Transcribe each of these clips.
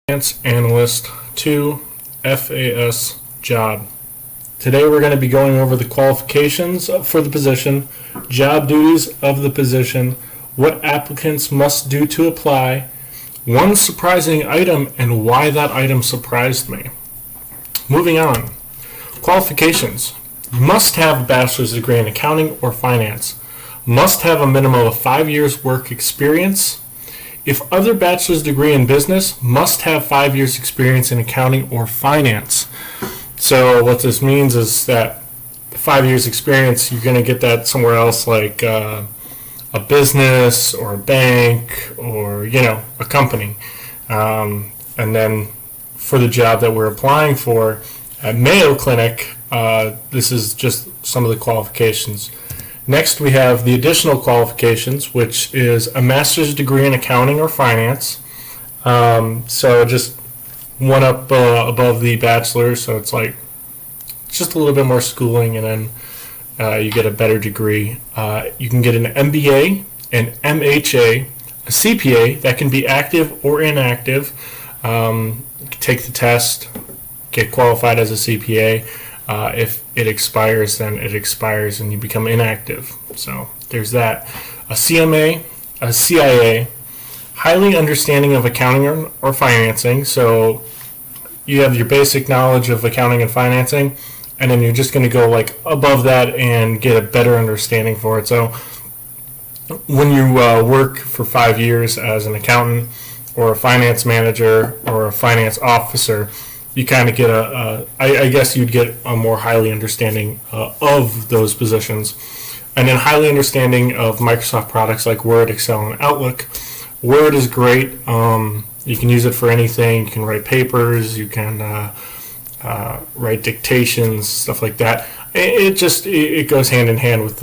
Finance Analyst 2 FAS job. Today we're going to be going over the qualifications for the position, job duties of the position, what applicants must do to apply, one surprising item and why that item surprised me. Moving on. Qualifications. Must have a bachelor's degree in accounting or finance. Must have a minimum of 5 years work experience. If other bachelor's degree in business, must have 5 years experience in accounting or finance. So what this means is that 5 years experience, you're going to get that somewhere else, like a business or a bank or, a company. And then for the job that we're applying for at Mayo Clinic, this is just some of the qualifications. Next, we have the additional qualifications, which is a master's degree in accounting or finance. So just one up above the bachelor, so it's just a little bit more schooling, and then you get a better degree. You can get an MBA, an MHA, a CPA that can be active or inactive. Take the test, get qualified as a CPA. If it expires, then it expires and you become inactive. So there's that. A CMA, a CIA, highly understanding of accounting or financing. So you have your basic knowledge of accounting and financing, and then you're just going to go above that and get a better understanding for it. So when you work for 5 years as an accountant or a finance manager or a finance officer, you kind of get I guess you'd get a more highly understanding of those positions. And then highly understanding of Microsoft products like Word, Excel, and Outlook. Word is great. You can use it for anything. You can write papers. You can write dictations, stuff like that. It goes hand in hand with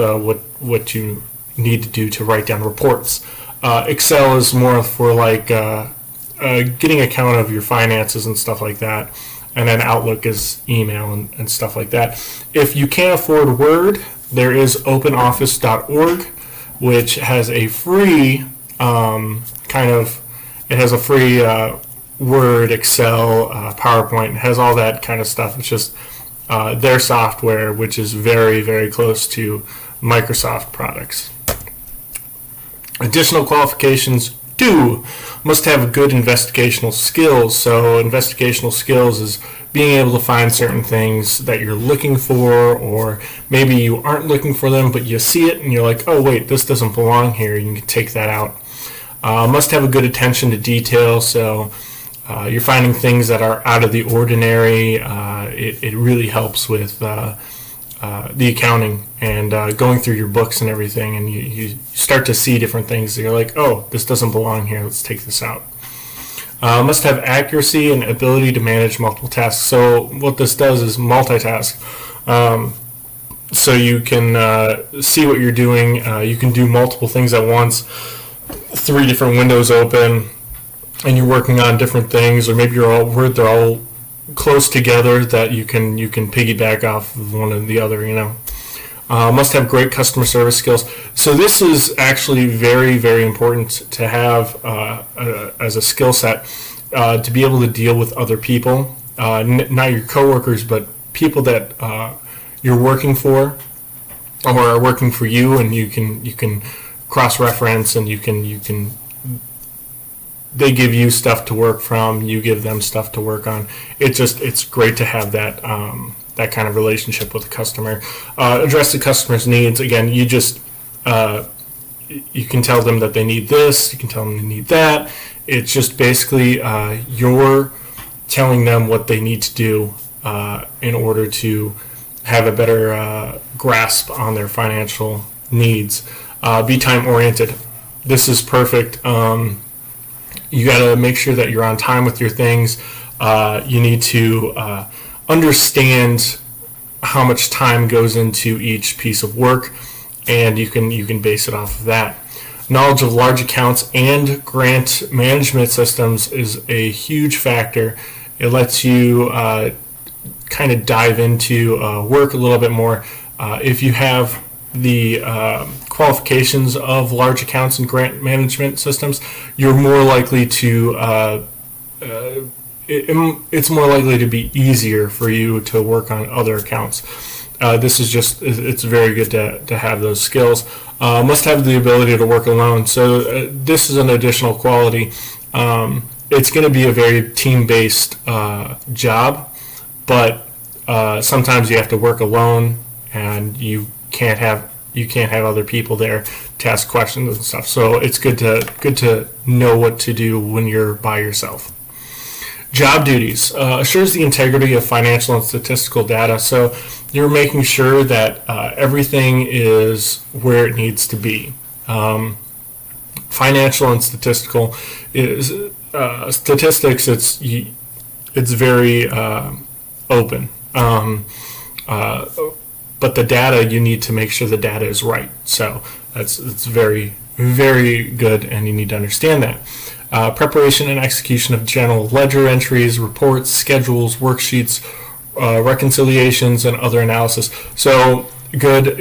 what you need to do to write down reports. Excel is more for getting account of your finances and stuff like that, and then Outlook is email and stuff like that. If you can't afford Word, there is OpenOffice.org, which has a free it has a free Word, Excel, PowerPoint. It has all that kind of stuff. It's just their software, which is very, very close to Microsoft products. Additional qualifications. 2, must have good investigational skills. So investigational skills is being able to find certain things that you're looking for, or maybe you aren't looking for them, but you see it and you're like, oh wait, this doesn't belong here. You can take that out. Must have a good attention to detail. So you're finding things that are out of the ordinary. It really helps with the accounting and going through your books and everything, and you start to see different things. You're like, oh, this doesn't belong here. Let's take this out. Must have accuracy and ability to manage multiple tasks. So what this does is multitask. So you can see what you're doing. You can do multiple things at once. 3 different windows open, and you're working on different things, or maybe they're all close together that you can piggyback off of one and the other. Must have great customer service skills. So this is actually very, very important to have as a skill set, to be able to deal with other people, not your coworkers, but people that you're working for or are working for you, and you can cross-reference, and you can they give you stuff to work from, you give them stuff to work on. It's great to have that that kind of relationship with the customer. Address the customer's needs. Again, you can tell them that they need this, you can tell them they need that. It's just basically you're telling them what they need to do in order to have a better grasp on their financial needs. Be time-oriented. This is perfect. You got to make sure that you're on time with your things. You need to understand how much time goes into each piece of work, and you can base it off of that. Knowledge of large accounts and grant management systems is a huge factor. It lets you kind of dive into work a little bit more. If you have the qualifications of large accounts and grant management systems, you're more likely to it's more likely to be easier for you to work on other accounts. This is just, it's very good to have those skills. Must have the ability to work alone. So this is an additional quality. It's going to be a very team-based job, but sometimes you have to work alone, and you can't have other people there to ask questions and stuff. So it's good to know what to do when you're by yourself. Job duties assures the integrity of financial and statistical data. So you're making sure that everything is where it needs to be. Financial and statistical is statistics. It's very open. But the data, you need to make sure the data is right. So it's very, very good, and you need to understand that. Preparation and execution of general ledger entries, reports, schedules, worksheets, reconciliations, and other analysis. So good.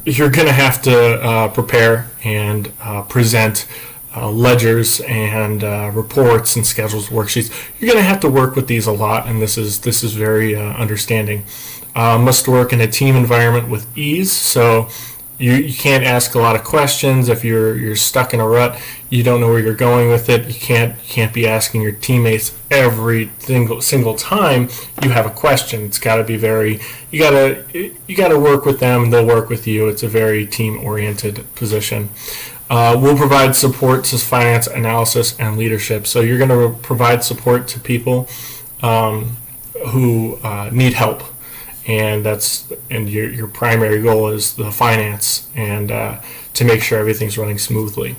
You're going to have to prepare and present ledgers and reports and schedules, worksheets. You're going to have to work with these a lot, and this is very understanding. Must work in a team environment with ease. So you can't ask a lot of questions if you're stuck in a rut. You don't know where you're going with it. You can't be asking your teammates every single time you have a question. It's got to be you got to work with them, and they'll work with you. It's a very team-oriented position. We'll provide support to finance analysis and leadership. So you're going to provide support to people who need help. And your primary goal is the finance and to make sure everything's running smoothly.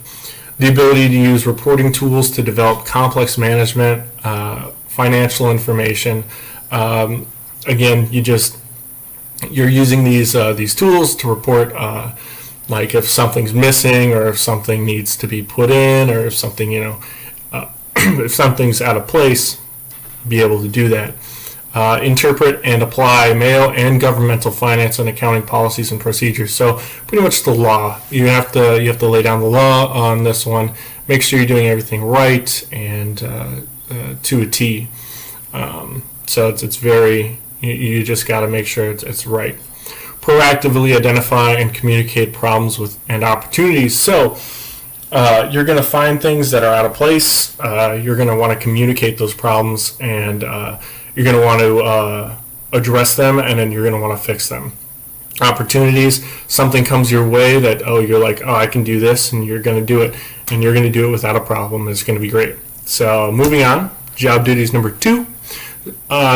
The ability to use reporting tools to develop complex management, financial information. Again, you're using these tools to report, like if something's missing, or if something needs to be put in, or if something if something's out of place, be able to do that. Interpret and apply mail and governmental finance and accounting policies and procedures. So pretty much the law. You have to lay down the law on this one. Make sure you're doing everything right and to a T. So it's very, you just got to make sure it's right. Proactively identify and communicate problems and opportunities. So you're going to find things that are out of place. You're going to want to communicate those problems, and you're going to want to address them, and then you're going to want to fix them. Opportunities, something comes your way that, you're like, I can do this, and you're going to do it, and you're going to do it without a problem. It's going to be great. So moving on, job duties number 2,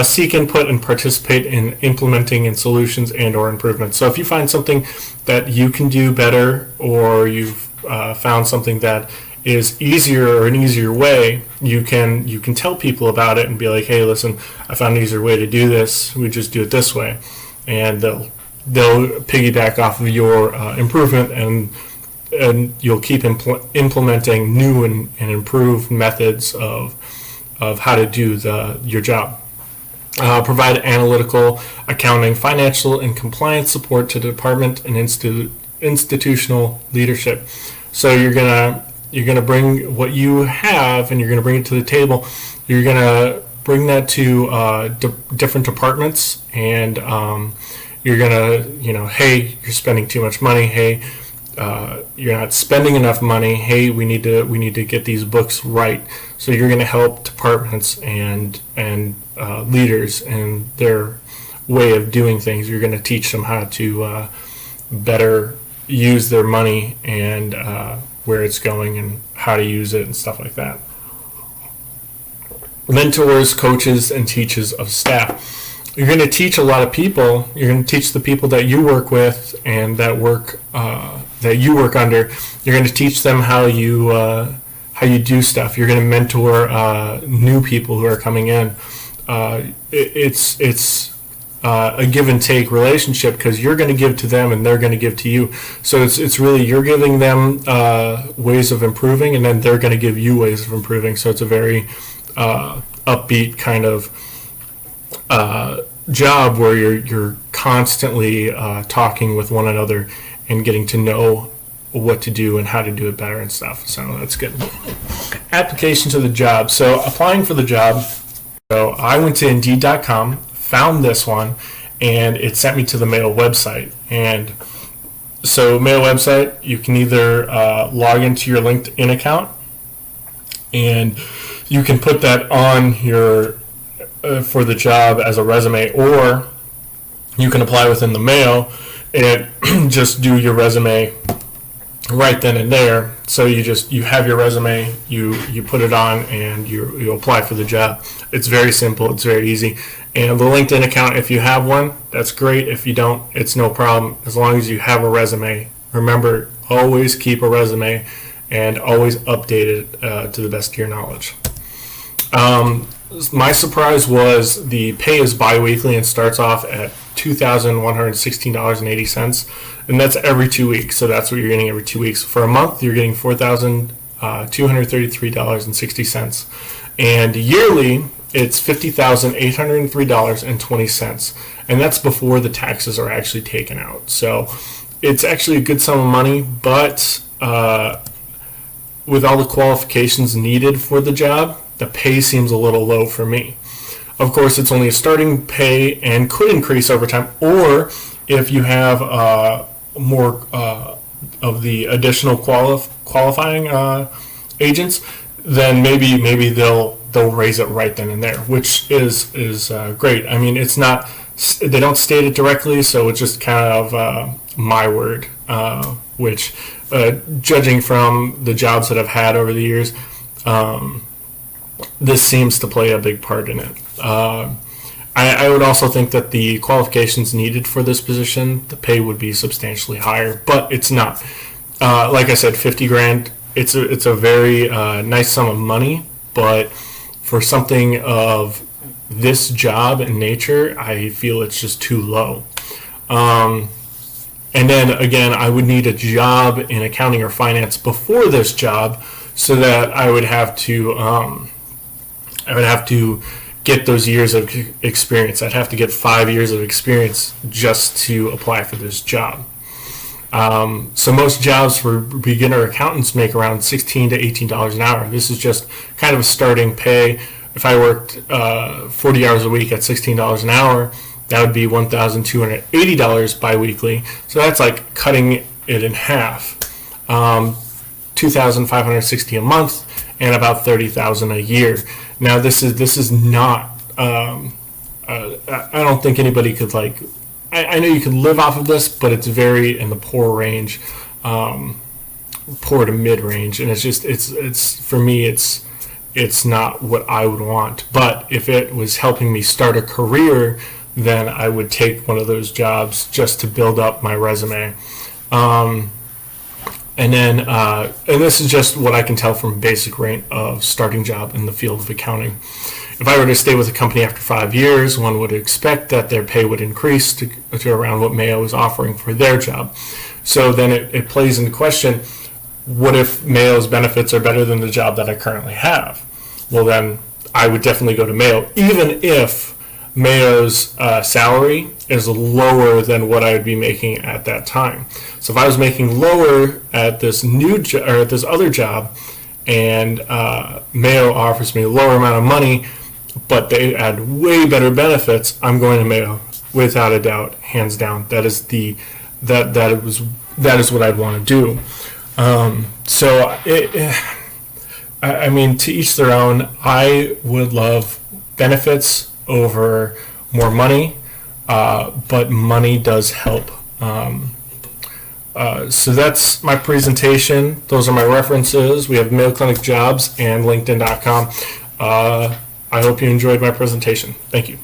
seek input and participate in implementing in solutions and or improvements. So if you find something that you can do better, or you've found something that is easier or an easier way, you can tell people about it and be like, hey, listen, I found an easier way to do this. We just do it this way, and they'll piggyback off of your improvement, and you'll keep implementing new and improved methods of how to do your job. Provide analytical, accounting, financial, and compliance support to department and institutional leadership. So you're gonna bring what you have, and you're gonna bring it to the table. You're gonna bring that to different departments, and you're gonna, hey, you're spending too much money. Hey, you're not spending enough money. Hey, we need to get these books right. So you're gonna help departments and leaders in their way of doing things. You're gonna teach them how to better use their money, and where it's going and how to use it and stuff like that. Mentors, coaches, and teachers of staff. You're going to teach a lot of people. You're going to teach the people that you work with and that you work under. You're going to teach them how you do stuff. You're going to mentor new people who are coming in. It's a give and take relationship, because you're going to give to them and they're going to give to you. So it's really, you're giving them ways of improving, and then they're going to give you ways of improving. So it's a very upbeat kind of job where you're constantly talking with one another and getting to know what to do and how to do it better and stuff. So that's good. Application to the job. So applying for the job. So I went to Indeed.com, found this one, and it sent me to the Mayo website. And so Mayo website, you can either log into your LinkedIn account, and you can put that on your for the job as a resume, or you can apply within the Mayo and just do your resume right then and there. So you have your resume, you put it on, and you apply for the job. It's very simple. It's very easy. And the LinkedIn account, if you have one, that's great. If you don't, it's no problem. As long as you have a resume. Remember, always keep a resume and always update it to the best of your knowledge. My surprise was the pay is biweekly and starts off at $2,116.80, and that's every 2 weeks. So that's what you're getting every 2 weeks. For a month, you're getting $4,233.60, and yearly, it's $50,803.20, and that's before the taxes are actually taken out. So it's actually a good sum of money, but with all the qualifications needed for the job, the pay seems a little low for me. Of course, it's only a starting pay and could increase over time, or if you have more of the additional qualifying agents, then maybe they'll raise it right then and there, which is great. I mean, it's not, they don't state it directly, so it's just kind of my word, which judging from the jobs that I've had over the years, this seems to play a big part in it. I would also think that the qualifications needed for this position, the pay would be substantially higher, but it's not. Like I said, $50,000. It's a very nice sum of money, but for something of this job and nature, I feel it's just too low. And then again, I would need a job in accounting or finance before this job, so that I would have to get those years of experience. I'd have to get 5 years of experience just to apply for this job. So most jobs for beginner accountants make around $16 to $18 an hour. This is just kind of a starting pay. If I worked 40 hours a week at $16 an hour, that would be $1,280 biweekly. So that's like cutting it in half. $2,560 a month and about $30,000 a year. Now this is not. I don't think anybody could I know you could live off of this, but it's very in the poor range, poor to mid range, and it's for me it's not what I would want. But if it was helping me start a career, then I would take one of those jobs just to build up my resume. And then, and this is just what I can tell from basic rate of starting job in the field of accounting. If I were to stay with a company after 5 years, one would expect that their pay would increase to around what Mayo is offering for their job. So then it plays into question, what if Mayo's benefits are better than the job that I currently have? Well, then I would definitely go to Mayo, even if Mayo's salary is lower than what I would be making at that time. So if I was making lower at this or at this other job, and Mayo offers me a lower amount of money, but they add way better benefits, I'm going to Mayo without a doubt, hands down. That is what I'd want to do. I mean, to each their own. I would love benefits over more money, but money does help. So that's my presentation. Those are my references. We have Mayo Clinic Jobs and LinkedIn.com. I hope you enjoyed my presentation. Thank you.